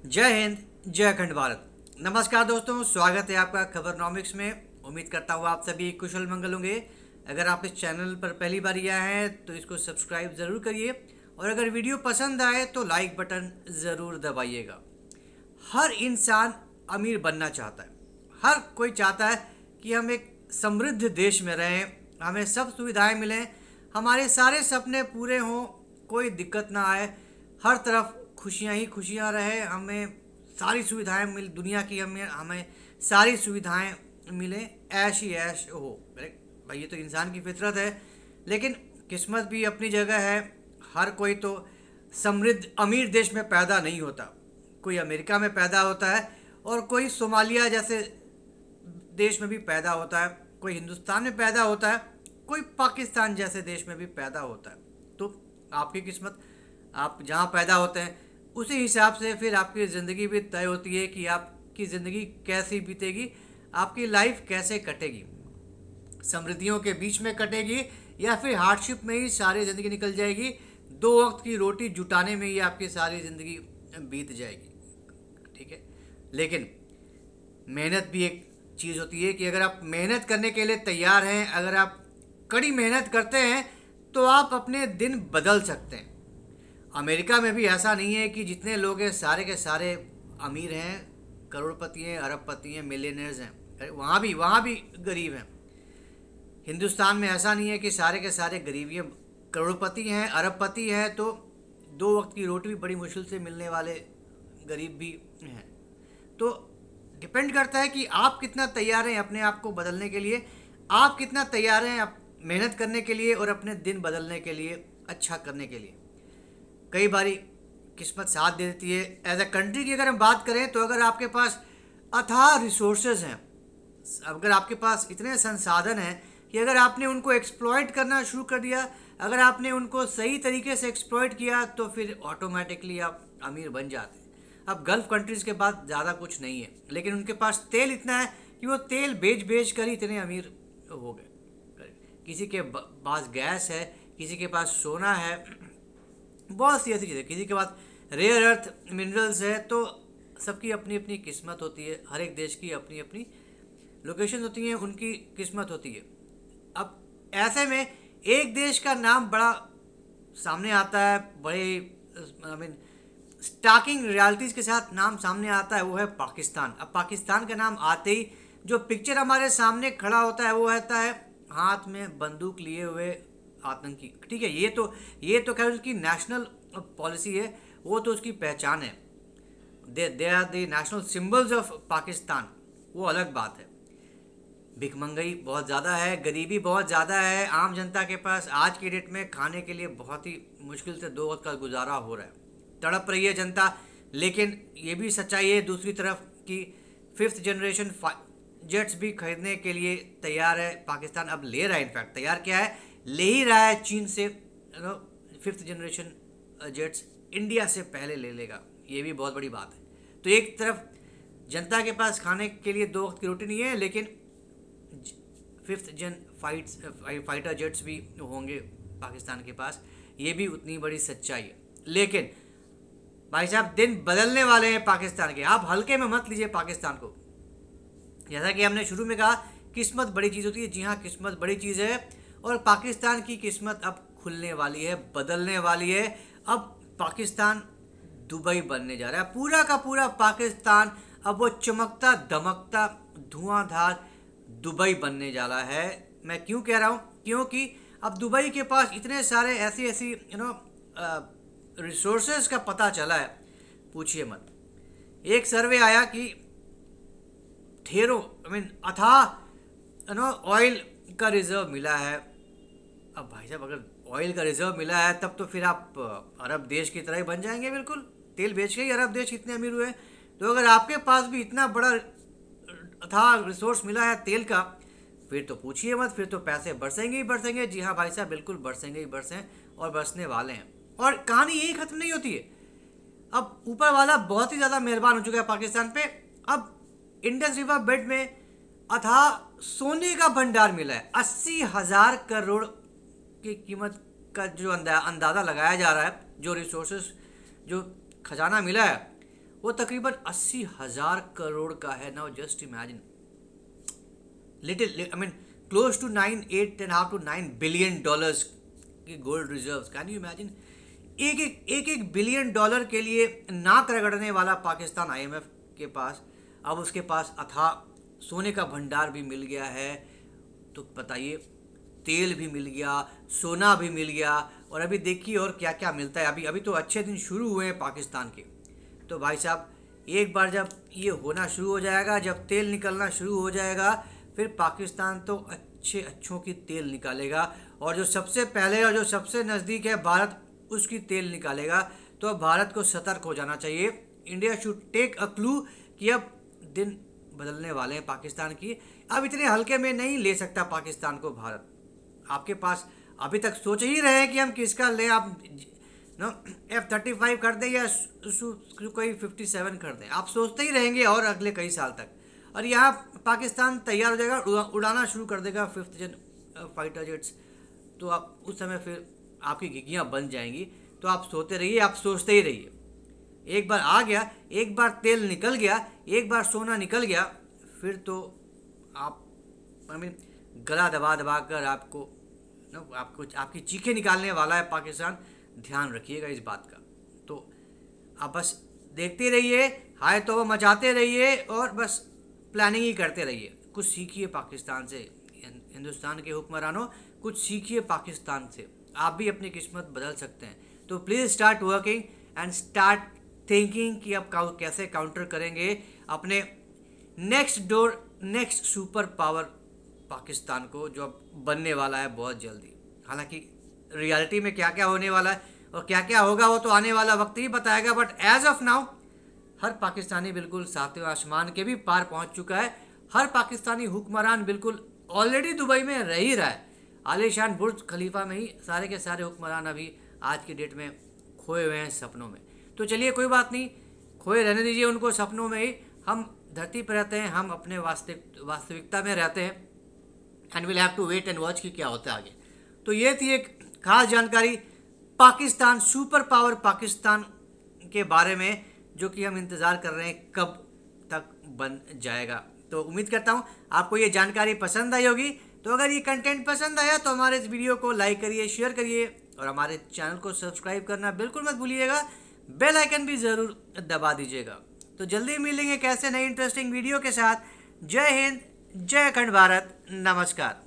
जय हिंद, जय अखंड भारत। नमस्कार दोस्तों, स्वागत है आपका खबरनॉमिक्स में। उम्मीद करता हूँ आप सभी कुशल मंगल होंगे। अगर आप इस चैनल पर पहली बार आए हैं तो इसको सब्सक्राइब ज़रूर करिए और अगर वीडियो पसंद आए तो लाइक बटन ज़रूर दबाइएगा। हर इंसान अमीर बनना चाहता है। हर कोई चाहता है कि हम एक समृद्ध देश में रहें, हमें सब सुविधाएं मिलें, हमारे सारे सपने पूरे हों, कोई दिक्कत ना आए, हर तरफ खुशियां ही खुशियां रहे, हमें सारी सुविधाएं मिल, दुनिया की हमें हमें सारी सुविधाएं मिलें, ऐश ही ऐश हो। भाई ये तो इंसान की फितरत है, लेकिन किस्मत भी अपनी जगह है। हर कोई तो समृद्ध अमीर देश में पैदा नहीं होता। कोई अमेरिका में पैदा होता है और कोई सोमालिया जैसे देश में भी पैदा होता है, कोई हिंदुस्तान में पैदा होता है, कोई पाकिस्तान जैसे देश में भी पैदा होता है। तो आपकी किस्मत, आप जहाँ पैदा होते हैं उसी हिसाब से फिर आपकी ज़िंदगी भी तय होती है कि आपकी ज़िंदगी कैसी बीतेगी, आपकी लाइफ कैसे कटेगी। समृद्धियों के बीच में कटेगी या फिर हार्डशिप में ही सारी ज़िंदगी निकल जाएगी। दो वक्त की रोटी जुटाने में ही आपकी सारी ज़िंदगी बीत जाएगी। ठीक है, लेकिन मेहनत भी एक चीज़ होती है कि अगर आप मेहनत करने के लिए तैयार हैं, अगर आप कड़ी मेहनत करते हैं तो आप अपने दिन बदल सकते हैं। अमेरिका में भी ऐसा नहीं है कि जितने लोग हैं सारे के सारे अमीर हैं, करोड़पति हैं, अरबपति हैं, मिलियनर्स हैं। वहाँ भी गरीब हैं। हिंदुस्तान में ऐसा नहीं है कि सारे के सारे गरीबी हैं, करोड़पति हैं, अरबपति हैं, तो दो वक्त की रोटी भी बड़ी मुश्किल से मिलने वाले गरीब भी हैं। तो डिपेंड करता है कि आप कितना तैयार हैं अपने आप को बदलने के लिए, आप कितना तैयार हैं मेहनत करने के लिए और अपने दिन बदलने के लिए, अच्छा करने के लिए। कई बारी किस्मत साथ दे देती है। एज अ कंट्री की अगर हम बात करें तो अगर आपके पास अथाह रिसोर्सेज हैं, अगर आपके पास इतने संसाधन हैं कि अगर आपने उनको एक्सप्लॉइट करना शुरू कर दिया, अगर आपने उनको सही तरीके से एक्सप्लॉइट किया तो फिर ऑटोमेटिकली आप अमीर बन जाते हैं। अब गल्फ़ कंट्रीज़ के पास ज़्यादा कुछ नहीं है, लेकिन उनके पास तेल इतना है कि वो तेल बेच कर ही इतने अमीर हो गए। किसी के पास गैस है, किसी के पास सोना है, बहुत सी ऐसी चीज़ें, किसी के पास रेयर अर्थ मिनरल्स है। तो सबकी अपनी अपनी किस्मत होती है। हर एक देश की अपनी अपनी लोकेशन होती हैं, उनकी किस्मत होती है। अब ऐसे में एक देश का नाम बड़ा सामने आता है, बड़े स्टाकिंग रियलिटीज़ के साथ नाम सामने आता है, वो है पाकिस्तान। अब पाकिस्तान का नाम आते ही जो पिक्चर हमारे सामने खड़ा होता है वो रहता है हाथ में बंदूक लिए हुए आतंकी। ठीक है, ये तो खैर उसकी नेशनल पॉलिसी है, वो तो उसकी पहचान है। They are the national symbols of Pakistan, वो अलग बात है। भिखमंगई बहुत ज़्यादा है, गरीबी बहुत ज़्यादा है, आम जनता के पास आज की डेट में खाने के लिए बहुत ही मुश्किल से दो वक्त का गुजारा हो रहा है, तड़प रही है जनता। लेकिन ये भी सच्चाई है दूसरी तरफ कि 5th जनरेशन जेट्स भी खरीदने के लिए तैयार है पाकिस्तान। अब ले रहा है, इनफैक्ट तैयार क्या है, ले ही रहा है चीन से। 5th जनरेशन जेट्स इंडिया से पहले ले लेगा, ये भी बहुत बड़ी बात है। तो एक तरफ जनता के पास खाने के लिए दो वक्त की रोटी नहीं है, लेकिन 5th जन फाइटर जेट्स भी होंगे पाकिस्तान के पास, ये भी उतनी बड़ी सच्चाई है। लेकिन भाई साहब दिन बदलने वाले हैं पाकिस्तान के, आप हल्के में मत लीजिए पाकिस्तान को। जैसा कि हमने शुरू में कहा, किस्मत बड़ी चीज़ होती है। जी हाँ, किस्मत बड़ी चीज़ है और पाकिस्तान की किस्मत अब खुलने वाली है, बदलने वाली है। अब पाकिस्तान दुबई बनने जा रहा है। पूरा का पूरा पाकिस्तान अब वो चमकता दमकता धुआंधार दुबई बनने जा रहा है। मैं क्यों कह रहा हूँ, क्योंकि अब दुबई के पास इतने सारे ऐसी रिसोर्सेज का पता चला है, पूछिए मत। एक सर्वे आया कि ढेरों अथाह ऑयल का रिजर्व मिला है। अब भाई साहब अगर ऑयल का रिजर्व मिला है तब तो फिर आप अरब देश की तरह ही बन जाएंगे। बिल्कुल, तेल बेच के ही अरब देश इतने अमीर हुए। तो अगर आपके पास भी इतना बड़ा अथाह रिसोर्स मिला है तेल का, फिर तो पूछिए मत, फिर तो पैसे बरसेंगे ही बरसेंगे। जी हाँ भाई साहब, बिल्कुल बरसेंगे ही बरसें और बरसने वाले हैं। और कहानी यही खत्म नहीं होती है। अब ऊपर वाला बहुत ही ज़्यादा मेहरबान हो चुका है पाकिस्तान पे। अब इंडस रिवर बेड में अथाह सोने का भंडार मिला है। 80,000 करोड़ की कीमत का जो अंदाज़ा लगाया जा रहा है, जो रिसोर्सेज, जो खजाना मिला है, वो तकरीबन 80,000 करोड़ का है। Now just imagine, little I mean close to 8.5 to 9 billion dollars की gold reserves. Can you imagine, एक बिलियन डॉलर के लिए नाक रगड़ने वाला पाकिस्तान IMF के पास अब उसके पास अथाह सोने का भंडार भी मिल गया है। तो बताइए, तेल भी मिल गया, सोना भी मिल गया, और अभी देखिए और क्या क्या मिलता है। अभी तो अच्छे दिन शुरू हुए हैं पाकिस्तान के। तो भाई साहब, एक बार जब ये होना शुरू हो जाएगा, जब तेल निकलना शुरू हो जाएगा, फिर पाकिस्तान तो अच्छों की तेल निकालेगा, और जो सबसे पहले और जो सबसे नज़दीक है भारत, उसकी तेल निकालेगा। तो अब भारत को सतर्क हो जाना चाहिए। India should take a clue कि अब दिन बदलने वाले हैं पाकिस्तान की। अब इतने हल्के में नहीं ले सकता पाकिस्तान को भारत। आपके पास अभी तक सोच ही रहे हैं कि हम किसका लें, आप F-35 कर दें या कोई 57 कर दें, आप सोचते ही रहेंगे और अगले कई साल तक। और यहाँ पाकिस्तान तैयार हो जाएगा, उड़ाना शुरू कर देगा 5th जन फाइटर जेट्स। तो आप उस समय फिर आपकी घिघियाँ बन जाएंगी। तो आप सोते रहिए, आप सोचते ही रहिए। एक बार आ गया, एक बार तेल निकल गया, एक बार सोना निकल गया, फिर तो आप गला दबा दबा कर आपको आपकी चीखें निकालने वाला है पाकिस्तान। ध्यान रखिएगा इस बात का। तो आप बस देखते रहिए, हाय तो वो मचाते रहिए, और बस प्लानिंग ही करते रहिए। कुछ सीखिए पाकिस्तान से, हिंदुस्तान के हुक्मरानों, कुछ सीखिए पाकिस्तान से। आप भी अपनी किस्मत बदल सकते हैं। तो please start working and start thinking कि आप कैसे काउंटर करेंगे अपने नेक्स्ट सुपर पावर पाकिस्तान को, जो अब बनने वाला है बहुत जल्दी। हालांकि रियलिटी में क्या क्या होने वाला है और क्या क्या होगा वो तो आने वाला वक्त ही बताएगा। बट एज ऑफ नाउ हर पाकिस्तानी बिल्कुल सातवें आसमान के भी पार पहुंच चुका है। हर पाकिस्तानी हुक्मरान बिल्कुल ऑलरेडी दुबई में रह ही रहा है। आलीशान बुर्ज खलीफा में ही सारे के सारे हुक्मरान अभी आज की डेट में खोए हुए हैं सपनों में। तो चलिए कोई बात नहीं, खोए रहने दीजिए उनको सपनों में ही। हम धरती पर रहते हैं, हम अपने वास्तविकता में रहते हैं, and will have to wait and watch कि क्या होता है आगे। तो ये थी एक खास जानकारी पाकिस्तान, सुपर पावर पाकिस्तान के बारे में, जो कि हम इंतज़ार कर रहे हैं कब तक बन जाएगा। तो उम्मीद करता हूँ आपको ये जानकारी पसंद आई होगी। तो अगर ये कंटेंट पसंद आया तो हमारे इस वीडियो को लाइक करिए, शेयर करिए, और हमारे चैनल को सब्सक्राइब करना बिल्कुल मत भूलिएगा। बेल आइकन भी ज़रूर दबा दीजिएगा। तो जल्दी मिलेंगे कैसे नई इंटरेस्टिंग वीडियो के साथ। जय हिंद, जय अखंड भारत, नमस्कार।